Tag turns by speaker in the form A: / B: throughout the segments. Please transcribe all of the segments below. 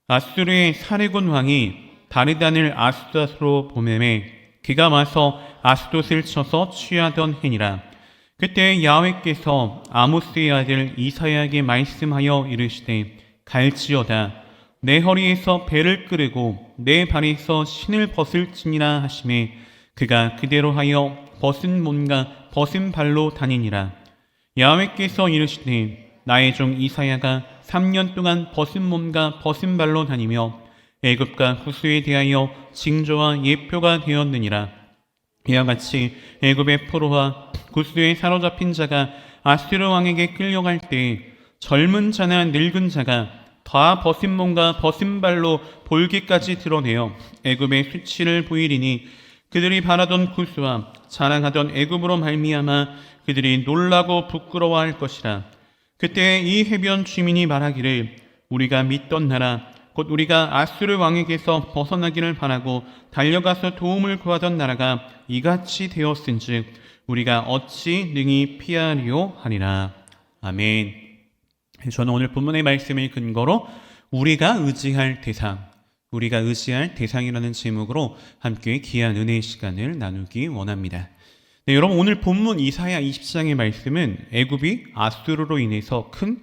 A: 아수르의 사르곤 왕이 다르단을 아수닷으로 보내매 그가 와서 아스돗을 쳐서 취하던 해니라. 그때 야훼께서 아모스의 아들 이사야에게 말씀하여 이르시되 갈지어다 내 허리에서 배를 끄르고 내 발에서 신을 벗을지니라 하시매 그가 그대로 하여 벗은 몸과 벗은 발로 다니니라. 야훼께서 이르시되 나의 종 이사야가 3년 동안 벗은 몸과 벗은 발로 다니며 애굽과 구스에 대하여 징조와 예표가 되었느니라. 이와 같이 애굽의 포로와 구스에 사로잡힌 자가 아수르 왕에게 끌려갈 때 젊은 자나 늙은 자가 다 벗은 몸과 벗은 발로 볼기까지 드러내어 애굽의 수치를 보이리니 그들이 바라던 구스와 자랑하던 애굽으로 말미암아 그들이 놀라고 부끄러워할 것이라. 그때 이 해변 주민이 말하기를 우리가 믿던 나라 곧 우리가 아수르 왕에게서 벗어나기를 바라고 달려가서 도움을 구하던 나라가 이같이 되었은즉 우리가 어찌 능히 피하리오 하리라. 아멘. 저는 오늘 본문의 말씀을 근거로 우리가 의지할 대상이라는 제목으로 함께 귀한 은혜의 시간을 나누기 원합니다. 네, 여러분 오늘 본문 이사야 20장의 말씀은 애굽이 아수르로 인해서 큰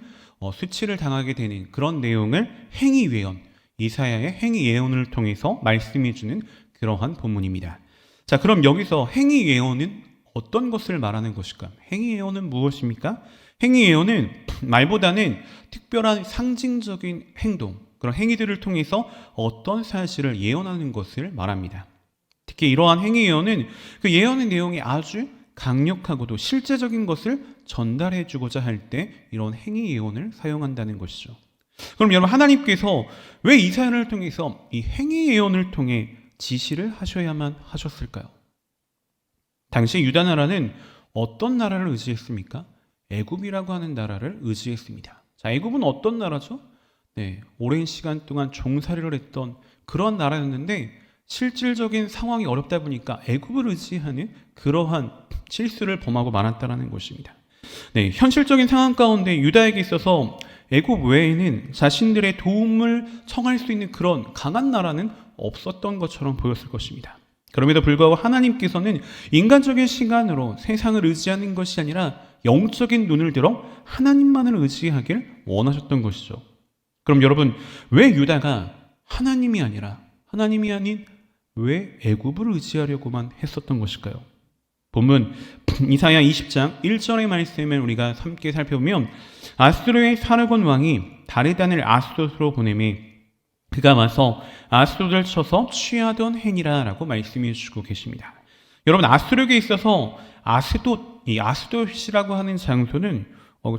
A: 수치를 당하게 되는 그런 내용을 행위 예언, 이사야의 행위 예언을 통해서 말씀해 주는 그러한 본문입니다. 자, 그럼 여기서 행위 예언은 어떤 것을 말하는 것일까? 행위 예언은 무엇입니까? 행위 예언은 말보다는 특별한 상징적인 행동, 그런 행위들을 통해서 어떤 사실을 예언하는 것을 말합니다. 특히 이러한 행위 예언은 그 예언의 내용이 아주 강력하고도 실제적인 것을 전달해 주고자 할 때 이런 행위 예언을 사용한다는 것이죠. 그럼 여러분 하나님께서 왜 이사야를 통해서 이 행위 예언을 통해 지시를 하셔야만 하셨을까요? 당시 유다 나라는 어떤 나라를 의지했습니까? 애굽이라고 하는 나라를 의지했습니다. 자, 애굽은 어떤 나라죠? 네, 오랜 시간 동안 종살이를 했던 그런 나라였는데 실질적인 상황이 어렵다 보니까 애굽을 의지하는 그러한 실수를 범하고 말았다는 것입니다. 네, 현실적인 상황 가운데 유다에게 있어서 애굽 외에는 자신들의 도움을 청할 수 있는 그런 강한 나라는 없었던 것처럼 보였을 것입니다. 그럼에도 불구하고 하나님께서는 인간적인 시간으로 세상을 의지하는 것이 아니라 영적인 눈을 들어 하나님만을 의지하길 원하셨던 것이죠. 그럼 여러분, 왜 유다가 하나님이 아닌 왜 애굽을 의지하려고만 했었던 것일까요? 본문 이사야 20장 1절의 말씀을 우리가 함께 살펴보면 아수르의 사르곤 왕이 다르단을 아스돗으로 보내매 그가 와서 아스돗을 쳐서 취하던 해니라 라고 말씀해 주고 계십니다. 여러분, 아수르에게 있어서 이 아스돗이라고 하는 장소는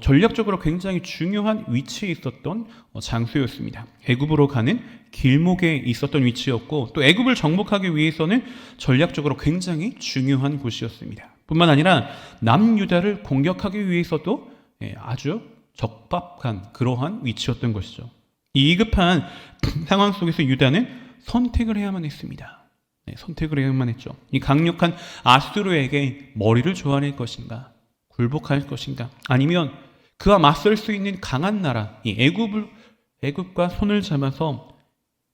A: 전략적으로 굉장히 중요한 위치에 있었던 장소였습니다. 애굽으로 가는 길목에 있었던 위치였고 또 애굽을 정복하기 위해서는 전략적으로 굉장히 중요한 곳이었습니다. 뿐만 아니라 남유다를 공격하기 위해서도 아주 적합한 그러한 위치였던 것이죠. 이 급한 상황 속에서 유다는 선택을 해야만 했습니다. 선택을 해야만 했죠. 이 강력한 아수르에게 머리를 조아릴 것인가? 굴복할 것인가? 아니면 그와 맞설 수 있는 강한 나라, 이 애굽과 손을 잡아서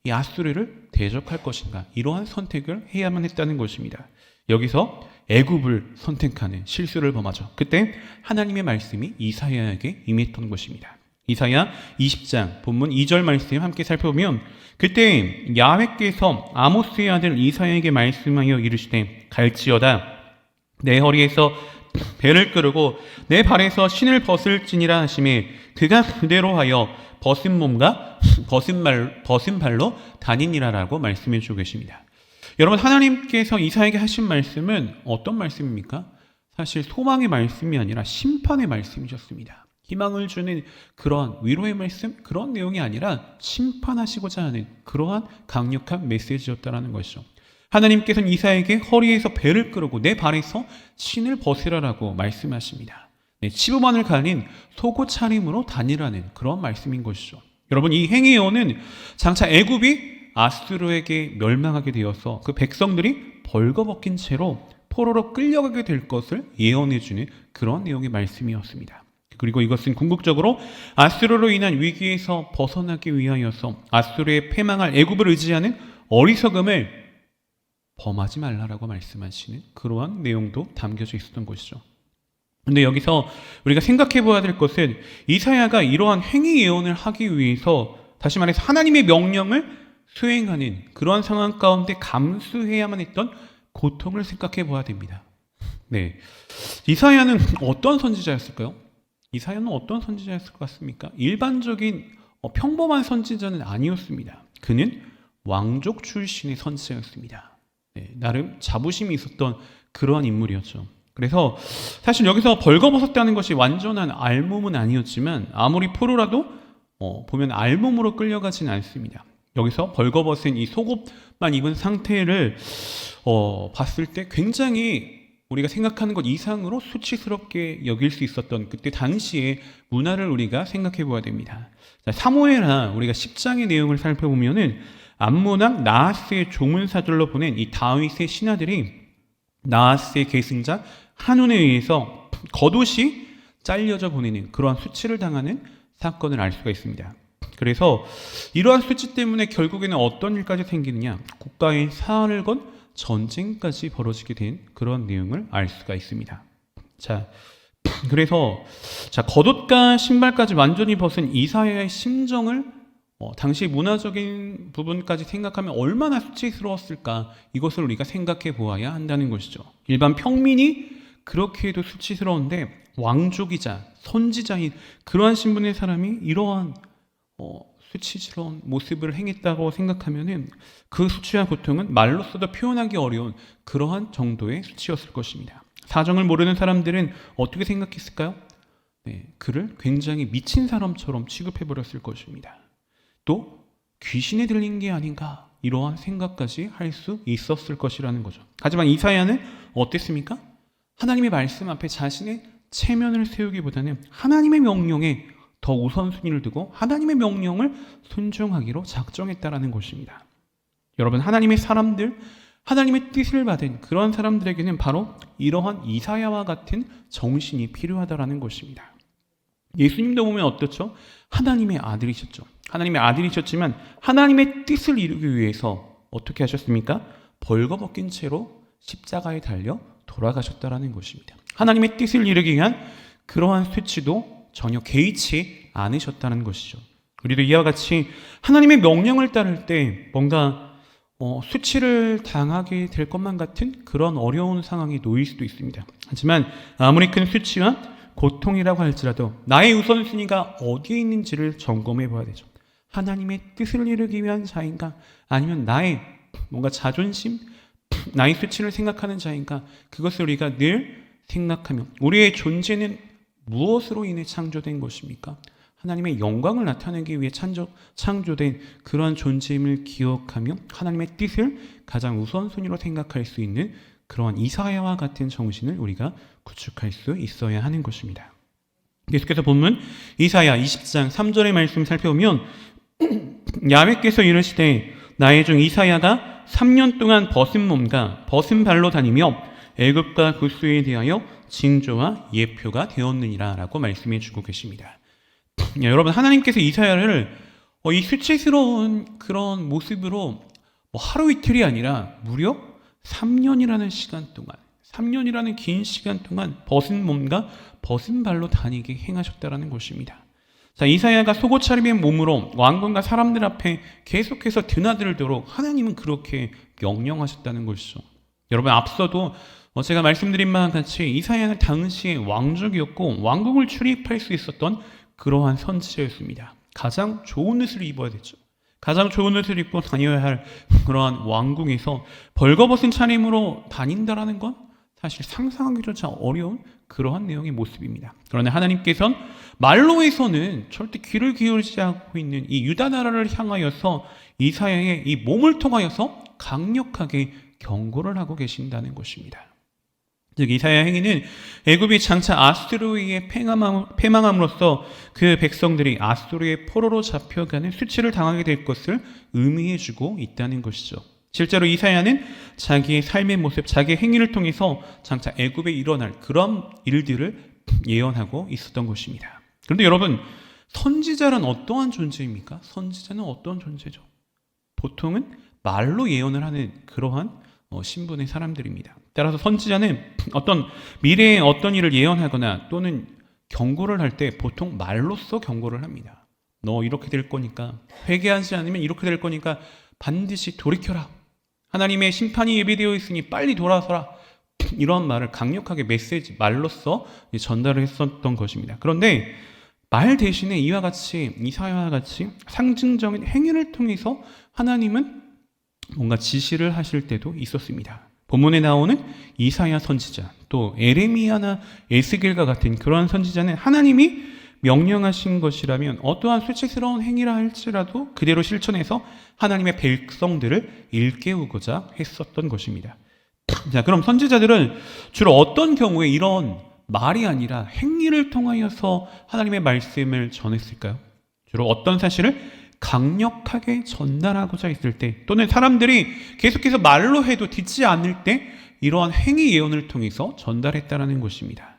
A: 이 아수르를 대적할 것인가? 이러한 선택을 해야만 했다는 것입니다. 여기서 애굽을 선택하는 실수를 범하죠. 그때 하나님의 말씀이 이사야에게 임했던 것입니다. 이사야 20장 본문 2절 말씀 함께 살펴보면 그때 야훼께서 아모스의 아들 이사야에게 말씀하여 이르시되 갈지어다 내 허리에서 배를 끄르고 내 발에서 신을 벗을지니라 하시매 그가 그대로 하여 벗은 몸과 벗은 발로 다니니라라고 말씀해 주고 계십니다. 여러분, 하나님께서 이사야에게 하신 말씀은 어떤 말씀입니까? 사실 소망의 말씀이 아니라 심판의 말씀이셨습니다. 희망을 주는 그러한 위로의 말씀, 그런 내용이 아니라 심판하시고자 하는 그러한 강력한 메시지였다는 것이죠. 하나님께서는 이사야에게 허리에서 배를 끄르고 내 발에서 신을 벗으라라고 말씀하십니다. 치부만을 가린 속옷 차림으로 다니라는 그런 말씀인 것이죠. 여러분, 이 행위어는 장차 애굽이 아수르에게 멸망하게 되어서 그 백성들이 벌거벗긴 채로 포로로 끌려가게 될 것을 예언해주는 그런 내용의 말씀이었습니다. 그리고 이것은 궁극적으로 아수르로 인한 위기에서 벗어나기 위하여서 아수르에 패망할 애굽을 의지하는 어리석음을 범하지 말라라고 말씀하시는 그러한 내용도 담겨져 있었던 것이죠. 근데 여기서 우리가 생각해 보아야 될 것은 이사야가 이러한 행위 예언을 하기 위해서 다시 말해서 하나님의 명령을 수행하는 그러한 상황 가운데 감수해야만 했던 고통을 생각해 보아야 됩니다. 네, 이사야는 어떤 선지자였을까요? 이사야는 어떤 선지자였을 것 같습니까? 일반적인 평범한 선지자는 아니었습니다. 그는 왕족 출신의 선지자였습니다. 네, 나름 자부심이 있었던 그러한 인물이었죠. 그래서 사실 여기서 벌거벗었다는 것이 완전한 알몸은 아니었지만 아무리 포로라도 보면 알몸으로 끌려가지는 않습니다. 여기서 벌거벗은 이 속옷만 입은 상태를 봤을 때 굉장히 우리가 생각하는 것 이상으로 수치스럽게 여길 수 있었던 그때 당시의 문화를 우리가 생각해 보아야 됩니다. 자, 사무엘하 우리가 10장의 내용을 살펴보면은 암몬왕 나하스의 조문사들로 보낸 이 다윗의 신하들이 나하스의 계승자 한운에 의해서 겉옷이 잘려져 보내는 그러한 수치를 당하는 사건을 알 수가 있습니다. 그래서 이러한 수치 때문에 결국에는 어떤 일까지 생기느냐, 국가의 사활을 건 전쟁까지 벌어지게 된 그런 내용을 알 수가 있습니다. 자, 그래서 겉옷과 신발까지 완전히 벗은 이사야의 심정을 당시 문화적인 부분까지 생각하면 얼마나 수치스러웠을까, 이것을 우리가 생각해 보아야 한다는 것이죠. 일반 평민이 그렇게 해도 수치스러운데 왕족이자 선지자인 그러한 신분의 사람이 이러한 수치스러운 모습을 행했다고 생각하면은 그 수치와 고통은 말로써도 표현하기 어려운 그러한 정도의 수치였을 것입니다. 사정을 모르는 사람들은 어떻게 생각했을까요? 네, 그를 굉장히 미친 사람처럼 취급해버렸을 것입니다. 또 귀신에 들린 게 아닌가, 이러한 생각까지 할 수 있었을 것이라는 거죠. 하지만 이사야는 어땠습니까? 하나님의 말씀 앞에 자신의 체면을 세우기보다는 하나님의 명령에 더 우선순위를 두고 하나님의 명령을 순종하기로 작정했다라는 것입니다. 여러분, 하나님의 사람들, 하나님의 뜻을 받은 그런 사람들에게는 바로 이러한 이사야와 같은 정신이 필요하다라는 것입니다. 예수님도 보면 어떻죠? 하나님의 아들이셨죠. 하나님의 아들이셨지만 하나님의 뜻을 이루기 위해서 어떻게 하셨습니까? 벌거벗긴 채로 십자가에 달려 돌아가셨다라는 것입니다. 하나님의 뜻을 이루기 위한 그러한 수치도 전혀 개의치 않으셨다는 것이죠. 우리도 이와 같이 하나님의 명령을 따를 때 뭔가 수치를 당하게 될 것만 같은 그런 어려운 상황에 놓일 수도 있습니다. 하지만 아무리 큰 수치와 고통이라고 할지라도 나의 우선순위가 어디에 있는지를 점검해 봐야 되죠. 하나님의 뜻을 이루기 위한 자인가, 아니면 나의 뭔가 자존심, 나의 수치를 생각하는 자인가, 그것을 우리가 늘 생각하며 우리의 존재는 무엇으로 인해 창조된 것입니까? 하나님의 영광을 나타내기 위해 창조된 그러한 존재임을 기억하며 하나님의 뜻을 가장 우선순위로 생각할 수 있는 그러한 이사야와 같은 정신을 우리가 구축할 수 있어야 하는 것입니다. 계속해서 본문 이사야 20장 3절의 말씀 살펴보면 야훼께서 이르시되 나의 종 이사야가 3년 동안 벗은 몸과 벗은 발로 다니며 애굽과 구스에 대하여 징조와 예표가 되었느니라 라고 말씀해 주고 계십니다. 여러분, 하나님께서 이사야를 이 수치스러운 그런 모습으로 하루 이틀이 아니라 무려 3년이라는 시간 동안, 3년이라는 긴 시간 동안 벗은 몸과 벗은 발로 다니게 행하셨다라는 것입니다. 자, 이사야가 속옷 차림의 몸으로 왕궁과 사람들 앞에 계속해서 드나들도록 하나님은 그렇게 명령하셨다는 것이죠. 여러분, 앞서도 제가 말씀드린 바와 같이 이사야는 당시에 왕족이었고 왕궁을 출입할 수 있었던 그러한 선지자였습니다. 가장 좋은 옷을 입어야 됐죠. 가장 좋은 옷을 입고 다녀야 할 그러한 왕궁에서 벌거벗은 차림으로 다닌다라는 건 사실 상상하기조차 어려운 그러한 내용의 모습입니다. 그러나 하나님께서는 말로 해서는 절대 귀를 기울이지 않고 있는 이 유다 나라를 향하여서 이사야의 이 몸을 통하여서 강력하게 경고를 하고 계신다는 것입니다. 즉 이사야 행위는 애굽이 장차 아수르에 패망함으로써 그 백성들이 아수르의 포로로 잡혀가는 수치를 당하게 될 것을 의미해주고 있다는 것이죠. 실제로 이사야는 자기의 삶의 모습, 자기의 행위를 통해서 장차 애굽에 일어날 그런 일들을 예언하고 있었던 것입니다. 그런데 여러분, 선지자란 어떠한 존재입니까? 선지자는 어떠한 존재죠? 보통은 말로 예언을 하는 그러한 신분의 사람들입니다. 따라서 선지자는 어떤 미래에 어떤 일을 예언하거나 또는 경고를 할 때 보통 말로써 경고를 합니다. 너 이렇게 될 거니까, 회개하지 않으면 이렇게 될 거니까 반드시 돌이켜라. 하나님의 심판이 예비되어 있으니 빨리 돌아서라. 이런 말을 강력하게 메시지, 말로써 전달을 했었던 것입니다. 그런데 말 대신에 이와 같이, 이사야와 같이 상징적인 행위를 통해서 하나님은 뭔가 지시를 하실 때도 있었습니다. 본문에 나오는 이사야 선지자, 또 에레미야나 에스겔과 같은 그러한 선지자는 하나님이 명령하신 것이라면 어떠한 수치스러운 행위라 할지라도 그대로 실천해서 하나님의 백성들을 일깨우고자 했었던 것입니다. 자, 그럼 선지자들은 주로 어떤 경우에 이런 말이 아니라 행위를 통하여서 하나님의 말씀을 전했을까요? 주로 어떤 사실을 강력하게 전달하고자 했을 때, 또는 사람들이 계속해서 말로 해도 듣지 않을 때 이러한 행위 예언을 통해서 전달했다라는 것입니다.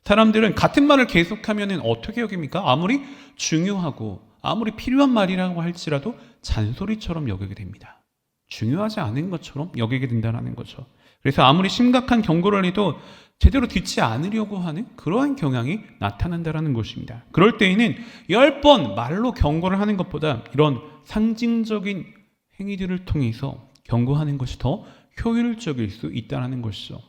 A: 사람들은 같은 말을 계속하면 어떻게 여깁니까? 아무리 중요하고 아무리 필요한 말이라고 할지라도 잔소리처럼 여기게 됩니다. 중요하지 않은 것처럼 여기게 된다는 거죠. 그래서 아무리 심각한 경고를 해도 제대로 듣지 않으려고 하는 그러한 경향이 나타난다는 것입니다. 그럴 때에는 10번 말로 경고를 하는 것보다 이런 상징적인 행위들을 통해서 경고하는 것이 더 효율적일 수 있다는 것이죠.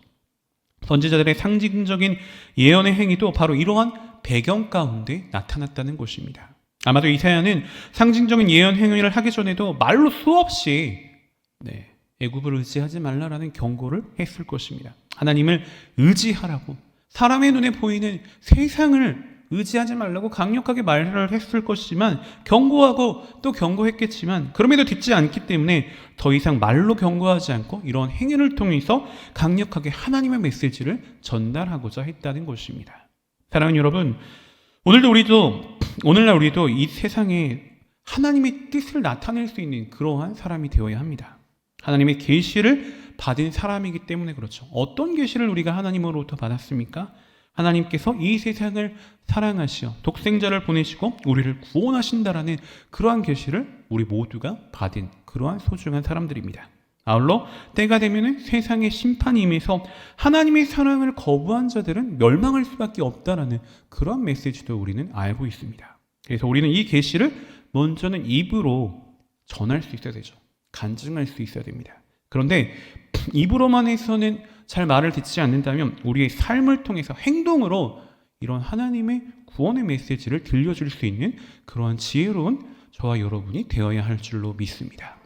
A: 선지자들의 상징적인 예언의 행위도 바로 이러한 배경 가운데 나타났다는 것입니다. 아마도 이사야는 상징적인 예언 행위를 하기 전에도 말로 수없이 애굽을 의지하지 말라라는 경고를 했을 것입니다. 하나님을 의지하라고, 사람의 눈에 보이는 세상을 의지하지 말라고 강력하게 말을 했을 것이지만, 경고하고 또 경고했겠지만 그럼에도 듣지 않기 때문에 더 이상 말로 경고하지 않고 이런 행위를 통해서 강력하게 하나님의 메시지를 전달하고자 했다는 것입니다. 사랑하는 여러분, 오늘날 우리도 이 세상에 하나님의 뜻을 나타낼 수 있는 그러한 사람이 되어야 합니다. 하나님의 계시를 받은 사람이기 때문에 그렇죠. 어떤 계시를 우리가 하나님으로부터 받았습니까? 하나님께서 이 세상을 사랑하시어 독생자를 보내시고 우리를 구원하신다라는 그러한 계시를 우리 모두가 받은 그러한 소중한 사람들입니다. 아울러 때가 되면 세상의 심판이 임해서 하나님의 사랑을 거부한 자들은 멸망할 수밖에 없다라는 그러한 메시지도 우리는 알고 있습니다. 그래서 우리는 이 계시를 먼저는 입으로 전할 수 있어야 되죠. 간증할 수 있어야 됩니다. 그런데 입으로만 해서는 잘 말을 듣지 않는다면 우리의 삶을 통해서 행동으로 이런 하나님의 구원의 메시지를 들려줄 수 있는 그러한 지혜로운 저와 여러분이 되어야 할 줄로 믿습니다.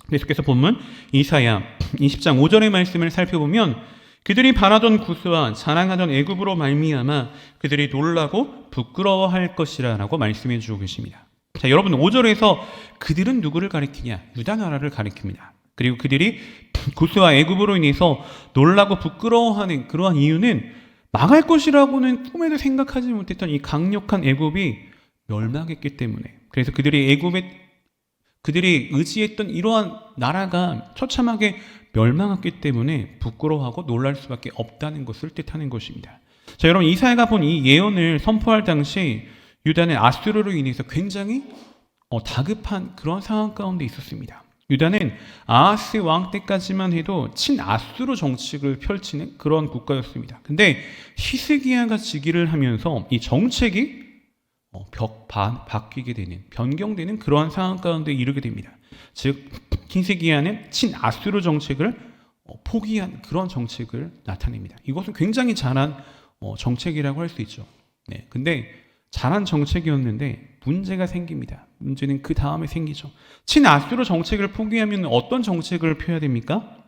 A: 계속해서 본문 이사야 20장 5절의 말씀을 살펴보면 그들이 바라던 구스와 자랑하던 애굽으로 말미암아 그들이 놀라고 부끄러워할 것이라 라고 말씀해 주고 계십니다. 자, 여러분 5절에서 그들은 누구를 가리키냐? 유다 나라를 가리킵니다. 그리고 그들이 구스와 애굽으로 인해서 놀라고 부끄러워하는 그러한 이유는 망할 것이라고는 꿈에도 생각하지 못했던 이 강력한 애굽이 멸망했기 때문에, 그래서 그들이 의지했던 이러한 나라가 처참하게 멸망했기 때문에 부끄러워하고 놀랄 수밖에 없다는 것을 뜻하는 것입니다. 자, 여러분 이사야가 본 이 예언을 선포할 당시 유다는 아수르로 인해서 굉장히 다급한 그런 상황 가운데 있었습니다. 유다는 아하스 왕 때까지만 해도 친아수르 정책을 펼치는 그런 국가였습니다. 근데 히스기야가 즉위를 하면서 이 정책이 바뀌게 되는, 변경되는 그러한 상황 가운데 이르게 됩니다. 즉 히스기야는 친아수르 정책을 포기한 그런 정책을 나타냅니다. 이것은 굉장히 잘한 정책이라고 할 수 있죠. 근데 잘한 정책이었는데 문제가 생깁니다. 문제는 그 다음에 생기죠. 친아수르 정책을 포기하면 어떤 정책을 펴야 됩니까?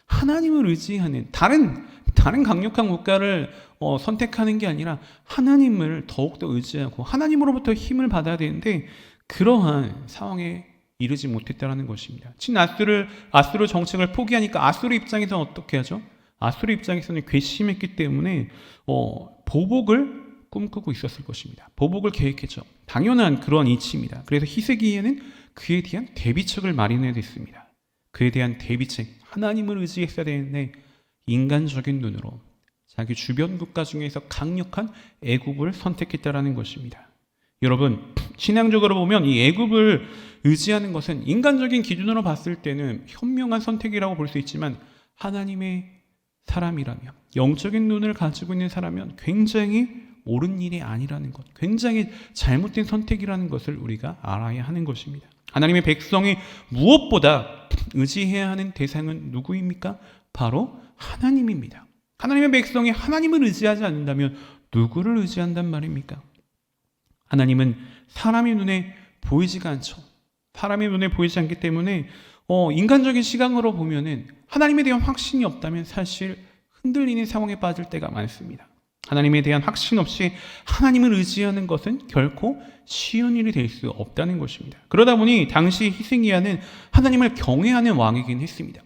A: 하나님을 의지하는 다른 강력한 국가를 선택하는 게 아니라 하나님을 더욱더 의지하고 하나님으로부터 힘을 받아야 되는데 그러한 상황에 이르지 못했다는 것입니다. 아수르 정책을 포기하니까 아수르 입장에서는 어떻게 하죠? 아수르 입장에서는 괘씸했기 때문에 보복을 꿈꾸고 있었을 것입니다. 보복을 계획했죠. 당연한 그런 이치입니다. 그래서 히스기야는 그에 대한 대비책을 마련해야 됐습니다. 그에 대한 대비책, 하나님을 의지했어야 되는데 인간적인 눈으로 자기 주변 국가 중에서 강력한 애굽을 선택했다라는 것입니다. 여러분, 신앙적으로 보면 이 애굽을 의지하는 것은 인간적인 기준으로 봤을 때는 현명한 선택이라고 볼 수 있지만 하나님의 사람이라면, 영적인 눈을 가지고 있는 사람이면 굉장히 옳은 일이 아니라는 것, 굉장히 잘못된 선택이라는 것을 우리가 알아야 하는 것입니다. 하나님의 백성이 무엇보다 의지해야 하는 대상은 누구입니까? 바로 하나님입니다. 하나님의 백성이 하나님을 의지하지 않는다면 누구를 의지한단 말입니까? 하나님은 사람의 눈에 보이지가 않죠. 사람의 눈에 보이지 않기 때문에 인간적인 시각으로 보면은 하나님에 대한 확신이 없다면 사실 흔들리는 상황에 빠질 때가 많습니다. 하나님에 대한 확신 없이 하나님을 의지하는 것은 결코 쉬운 일이 될 수 없다는 것입니다. 그러다 보니 당시 히스기야는 하나님을 경외하는 왕이긴 했습니다.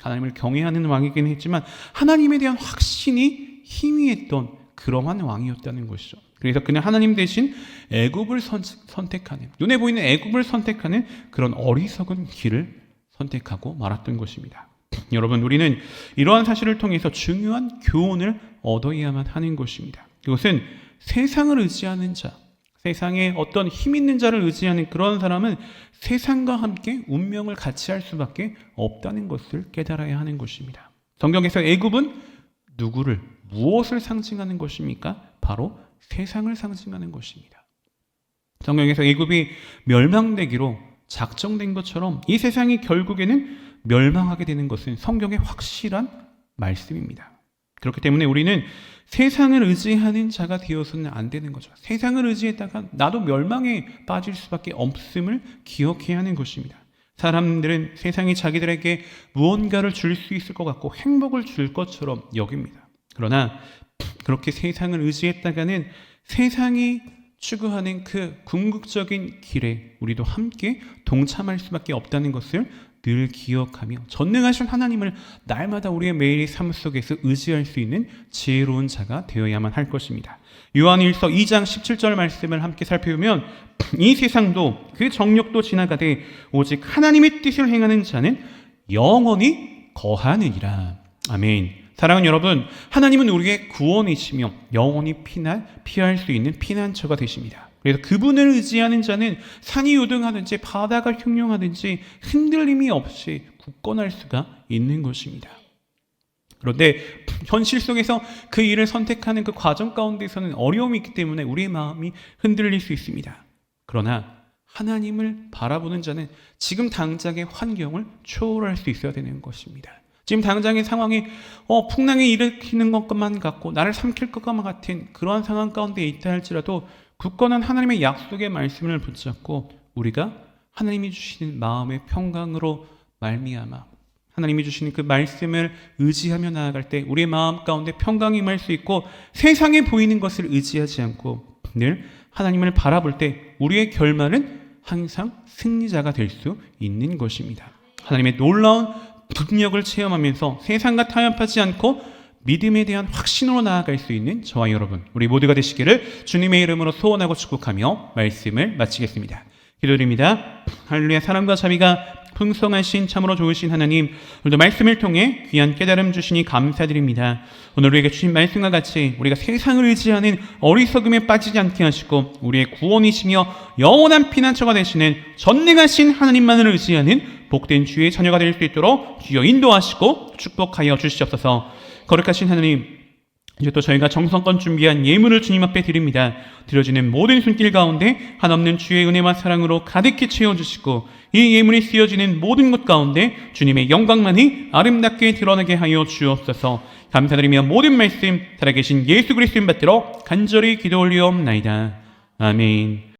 A: 하나님을 경외하는 왕이긴 했지만 하나님에 대한 확신이 희미했던 그러한 왕이었다는 것이죠. 그래서 그는 하나님 대신 애굽을 선택하는, 눈에 보이는 애굽을 선택하는 그런 어리석은 길을 선택하고 말았던 것입니다. 여러분, 우리는 이러한 사실을 통해서 중요한 교훈을 얻어야만 하는 것입니다. 이것은 세상을 의지하는 자, 세상에 어떤 힘 있는 자를 의지하는 그런 사람은 세상과 함께 운명을 같이 할 수밖에 없다는 것을 깨달아야 하는 것입니다. 성경에서 애굽은 누구를, 무엇을 상징하는 것입니까? 바로 세상을 상징하는 것입니다. 성경에서 애굽이 멸망되기로 작정된 것처럼 이 세상이 결국에는 멸망하게 되는 것은 성경의 확실한 말씀입니다. 그렇기 때문에 우리는 세상을 의지하는 자가 되어서는 안 되는 거죠. 세상을 의지했다가 나도 멸망에 빠질 수밖에 없음을 기억해야 하는 것입니다. 사람들은 세상이 자기들에게 무언가를 줄 수 있을 것 같고 행복을 줄 것처럼 여깁니다. 그러나 그렇게 세상을 의지했다가는 세상이 추구하는 그 궁극적인 길에 우리도 함께 동참할 수밖에 없다는 것을 늘 기억하며 전능하신 하나님을 날마다 우리의 매일의 삶 속에서 의지할 수 있는 지혜로운 자가 되어야만 할 것입니다. 요한일서 2장 17절 말씀을 함께 살펴보면 이 세상도 그 정욕도 지나가되 오직 하나님의 뜻을 행하는 자는 영원히 거하느니라. 아멘. 사랑하는 여러분, 하나님은 우리의 구원이시며 영원히 피할 수 있는 피난처가 되십니다. 그래서 그분을 의지하는 자는 산이 요동하든지 바다가 흉룡하든지 흔들림이 없이 굳건할 수가 있는 것입니다. 그런데 현실 속에서 그 일을 선택하는 그 과정 가운데서는 어려움이 있기 때문에 우리의 마음이 흔들릴 수 있습니다. 그러나 하나님을 바라보는 자는 지금 당장의 환경을 초월할 수 있어야 되는 것입니다. 지금 당장의 상황이 풍랑이 일으키는 것만 같고 나를 삼킬 것만 같은 그러한 상황 가운데 있다 할지라도 굳건한 하나님의 약속의 말씀을 붙잡고 우리가 하나님이 주시는 마음의 평강으로 말미암아 하나님이 주시는 그 말씀을 의지하며 나아갈 때 우리의 마음 가운데 평강이 임할 수 있고 세상에 보이는 것을 의지하지 않고 늘 하나님을 바라볼 때 우리의 결말은 항상 승리자가 될 수 있는 것입니다. 하나님의 놀라운 능력을 체험하면서 세상과 타협하지 않고 믿음에 대한 확신으로 나아갈 수 있는 저와 여러분, 우리 모두가 되시기를 주님의 이름으로 소원하고 축복하며 말씀을 마치겠습니다. 기도드립니다. 할렐루야. 사랑과 자비가 풍성하신 참으로 좋으신 하나님, 오늘도 말씀을 통해 귀한 깨달음 주시니 감사드립니다. 오늘 우리에게 주신 말씀과 같이 우리가 세상을 의지하는 어리석음에 빠지지 않게 하시고 우리의 구원이시며 영원한 피난처가 되시는 전능하신 하나님만을 의지하는 복된 주의 자녀가 될 수 있도록 주여 인도하시고 축복하여 주시옵소서. 거룩하신 하나님, 이제 또 저희가 정성껏 준비한 예물을 주님 앞에 드립니다. 드려지는 모든 손길 가운데 한없는 주의 은혜와 사랑으로 가득히 채워주시고 이 예물이 쓰여지는 모든 곳 가운데 주님의 영광만이 아름답게 드러나게 하여 주옵소서. 감사드리며 모든 말씀 살아계신 예수 그리스도 이름 받들어 간절히 기도 올리옵나이다. 아멘.